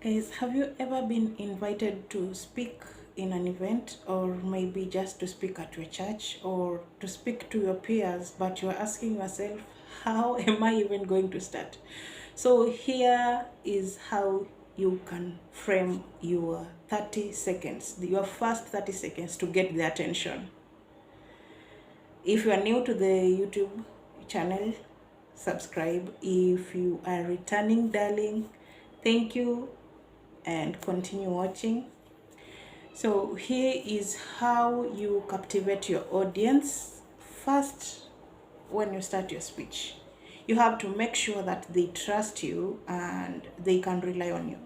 Guys, have you ever been invited to speak in an event, or maybe just to speak at your church or to speak to your peers, but you're asking yourself, how am I even going to start? So here is how you can frame your 30 seconds, your first 30 seconds to get their attention. If you are new to the YouTube channel, subscribe. If you are returning darling, thank you and continue watching. So here is how you captivate your audience. First, when you start your speech, you have to make sure that they trust you and they can rely on you.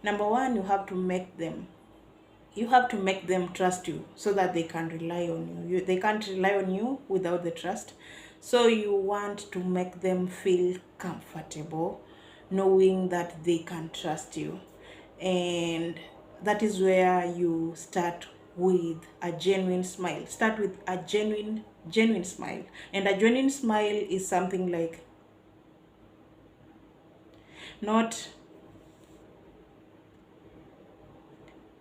Number one, you have to make them trust you so that they can rely on you. They can't rely on you without the trust. So you want to make them feel comfortable knowing that they can trust you. And that is where you start with a genuine smile. Start with a genuine smile. And a genuine smile is something like, not,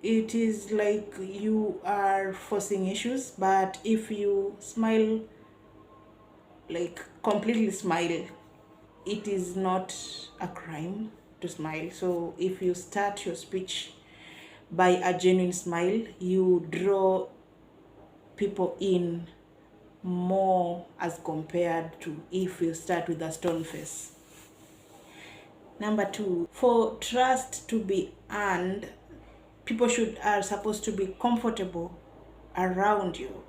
it is like you are forcing issues, but if you smile, like completely smile, it is not a crime to smile. So if you start your speech by a genuine smile, you draw people in more as compared to if you start with a stone face. Number two, for trust to be earned, people are supposed to be comfortable around you.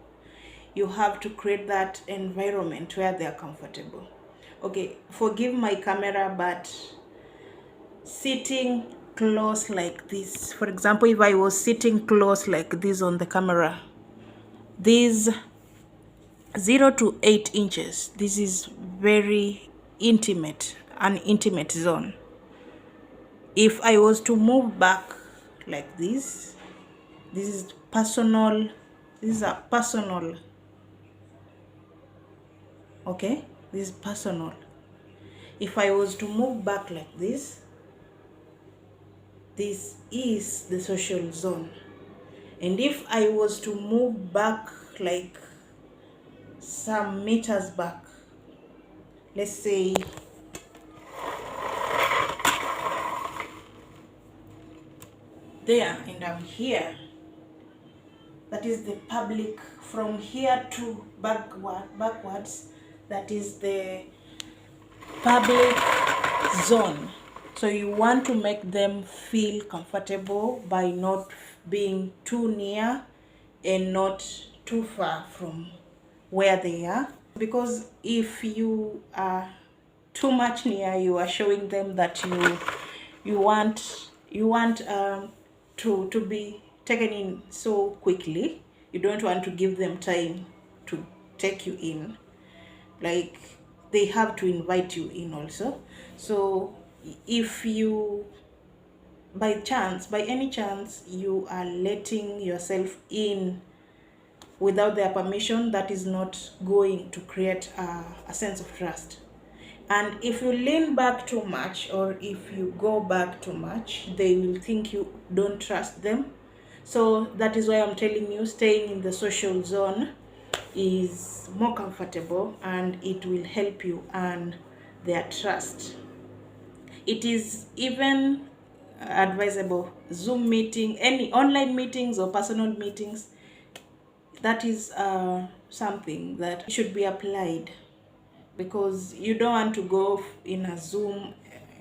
You have to create that environment where they are comfortable. Okay, forgive my camera, but sitting close like this, for example, if I was sitting close like this on the camera, these 0 to 8 inches, this is very intimate, an intimate zone. If I was to move back like this is personal, this is a personal, okay, this is personal. If I was to move back like this is the social zone. And if I was to move back like some meters back, let's say there, and I'm here, that is the public. From here to backwards, that is the public zone. So you want to make them feel comfortable by not being too near and not too far from where they are. Because if you are too much near, you are showing them that you want to be taken in so quickly. You don't want to give them time to take you in. Like, they have to invite you in also. So if you, by any chance, you are letting yourself in without their permission, that is not going to create a sense of trust. And if you lean back too much, or if you go back too much, they will think you don't trust them. So that is why I'm telling you, staying in the social zone is more comfortable and it will help you earn their trust. It is even advisable, Zoom meeting, any online meetings or personal meetings, that is something that should be applied, because you don't want to go in a Zoom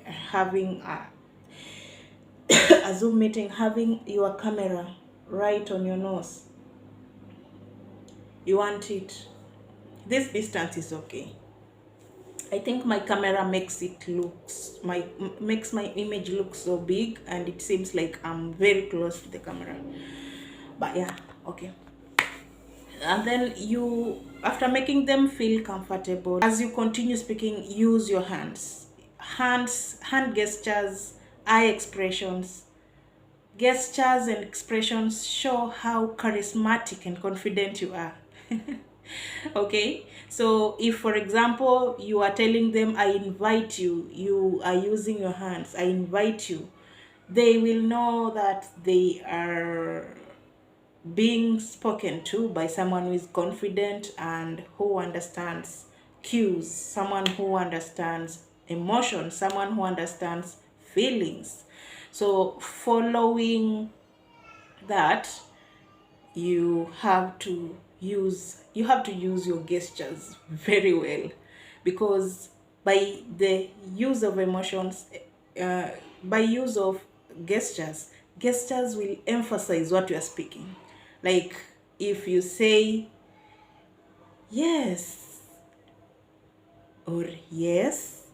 having a Zoom meeting having your camera right on your nose. You want it, this distance is okay. I think my camera makes my image look so big, and it seems like I'm very close to the camera. But yeah, okay. And then you, after making them feel comfortable, as you continue speaking, use your hand gestures, eye expressions. Gestures and expressions show how charismatic and confident you are. Okay, so if, for example, you are telling them, I invite you, you are using your hands, I invite you, they will know that they are being spoken to by someone who is confident and who understands cues, someone who understands emotions, someone who understands feelings. So following that, you have to use your gestures very well, because by the use of emotions, uh, by use of gestures, gestures will emphasize what you are speaking. Like if you say yes or yes,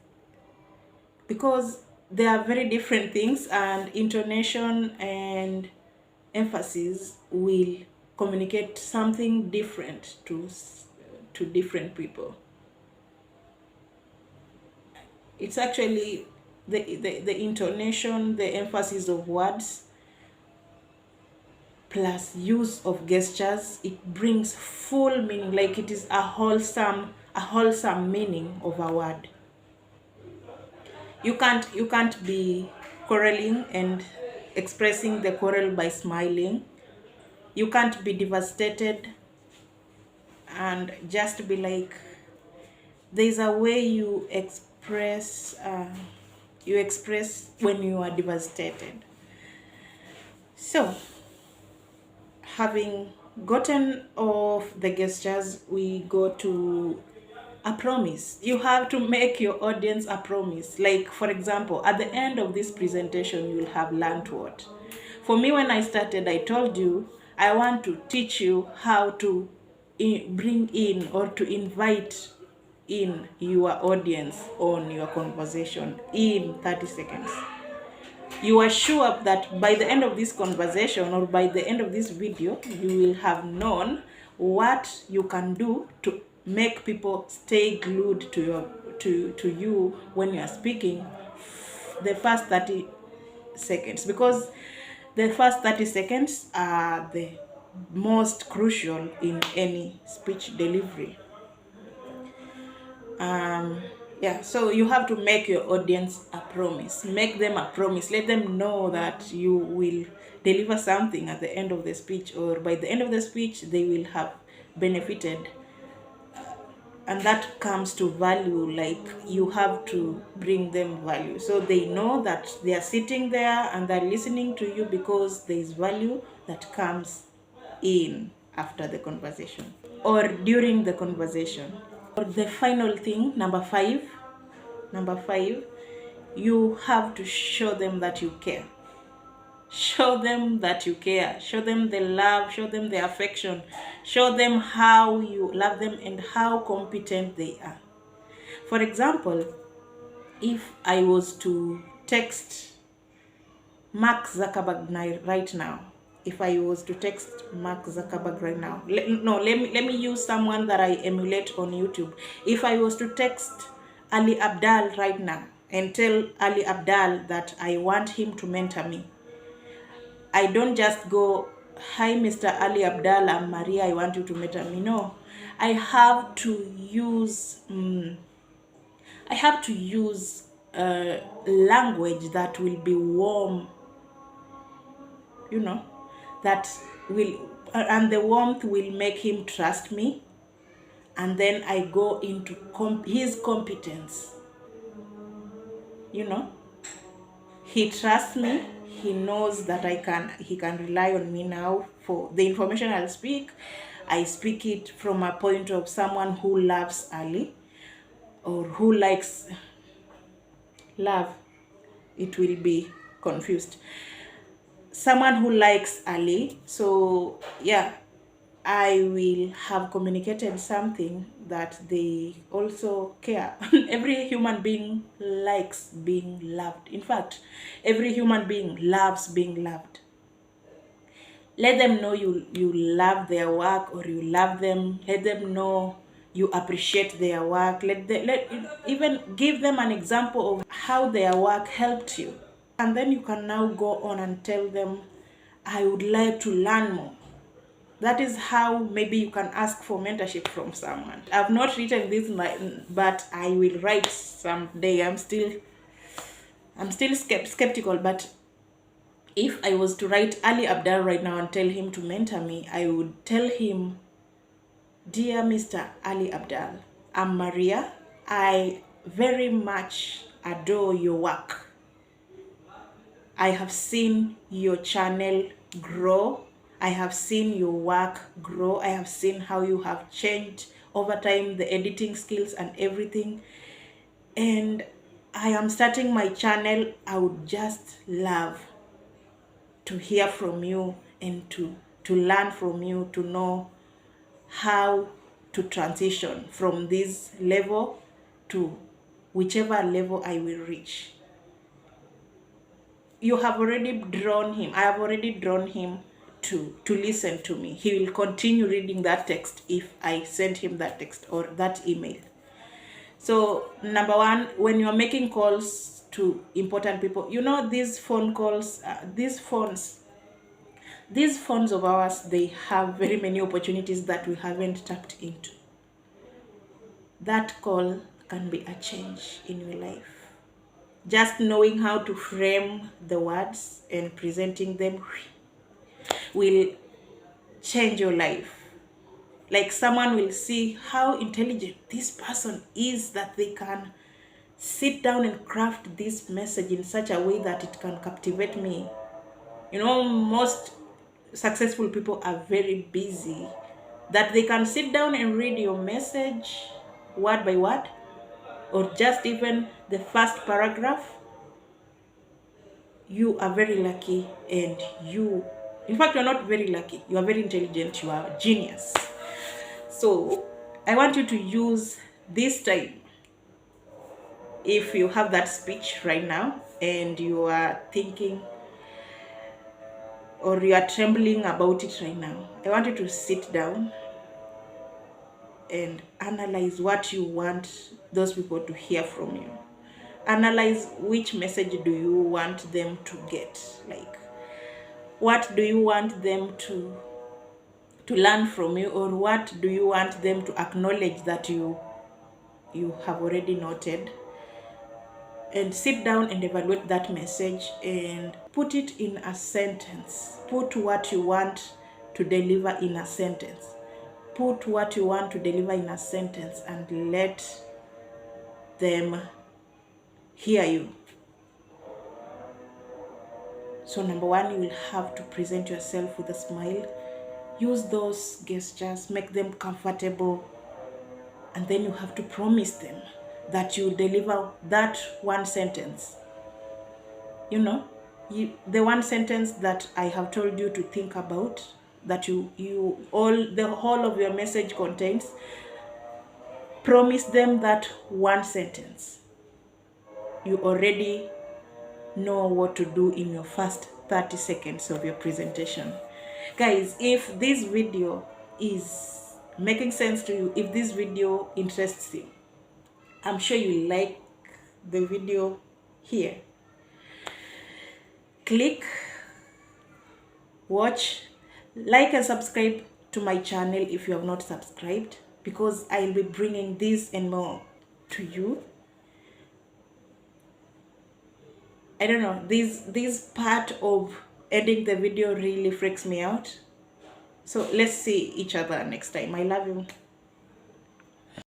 because they are very different things, and intonation and emphasis will communicate something different to different people. It's actually the intonation, the emphasis of words plus use of gestures, it brings full meaning, like it is a wholesome meaning of a word. You can't be quarreling and expressing the quarrel by smiling. You can't be devastated and just be like, there's a way you express when you are devastated. So having gotten off the gestures, we go to a promise. You have to make your audience a promise. Like, for example, at the end of this presentation, you'll have learned what. For me, when I started, I told you I want to teach you how to bring in or to invite in your audience on your conversation in 30 seconds. You are sure that by the end of this conversation or by the end of this video, you will have known what you can do to make people stay glued to you when you are speaking the first 30 seconds, because the first 30 seconds are the most crucial in any speech delivery. Yeah, so you have to make your audience a promise. Make them a promise. Let them know that you will deliver something at the end of the speech, or by the end of the speech they will have benefited. And that comes to value. Like, you have to bring them value so they know that they are sitting there and they're listening to you, because there is value that comes in after the conversation or during the conversation. Or the final thing, number five, you have to show them that you care. Show them that you care. Show them the love, show them the affection, show them how you love them and how competent they are. For example, if I was to text Mark Zuckerberg right now, let me use someone that I emulate on YouTube. If I was to text Ali Abdal right now and tell Ali Abdal that I want him to mentor me, I don't just go, "Hi, Mr. Ali Abdal, I'm Maria, I want you to mentor me." No, I have to use language that will be warm, that will, and the warmth will make him trust me. And then I go into his competence. He trusts me. He knows that he can rely on me now for the information I'll speak. I speak it from a point of someone who loves Ali, or who likes love. It will be confused. Someone who likes Ali. So yeah, I will have communicated something that they also care. Every human being likes being loved. In fact, every human being loves being loved. Let them know you love their work, or you love them. Let them know you appreciate their work. Even give them an example of how their work helped you. And then you can now go on and tell them, "I would like to learn more." That is how maybe you can ask for mentorship from someone. I've not written this, but I will write someday. I'm still skeptical, but If I was to write Ali Abdal right now and tell him to mentor me, I would tell him, "Dear Mr. Ali Abdal, I'm Maria. I very much adore your work. I have seen your channel grow. I have seen your work grow. I have seen how you have changed over time, the editing skills and everything. And I am starting my channel. I would just love to hear from you and to learn from you, to know how to transition from this level to whichever level I will reach." You have already drawn him. I have already drawn him to listen to me. He will continue reading that text if I send him that text or that email. So number one, when you're making calls to important people, you know, these phone calls, these phones of ours, they have very many opportunities that we haven't tapped into. That call can be a change in your life. Just knowing how to frame the words and presenting them will change your life. Like, someone will see how intelligent this person is, that they can sit down and craft this message in such a way that it can captivate me. You know, most successful people are very busy, that they can sit down and read your message word by word, or just even the first paragraph. You are very lucky, and in fact, you're not very lucky. You are very intelligent. You are a genius. So I want you to use this time. If you have that speech right now and you are thinking, or you are trembling about it right now, I want you to sit down and analyze what you want those people to hear from you. Analyze which message do you want them to get. Like, what do you want them to learn from you, or what do you want them to acknowledge that you have already noted? And sit down and evaluate that message and put it in a sentence. Put what you want to deliver in a sentence. Put what you want to deliver in a sentence and let them hear you. So number one, you will have to present yourself with a smile. Use those gestures, make them comfortable, and then you have to promise them that you deliver that one sentence. You know, the one sentence that I have told you to think about, that the whole of your message contains. Promise them that one sentence. You already know what to do in your first 30 seconds of your presentation. Guys, if this video is making sense to you, if this video interests you, I'm sure you like the video here. Click, watch, like and subscribe to my channel if you have not subscribed, because I'll be bringing this and more to you. I don't know, this part of editing the video really freaks me out. So let's see each other next time. I love you.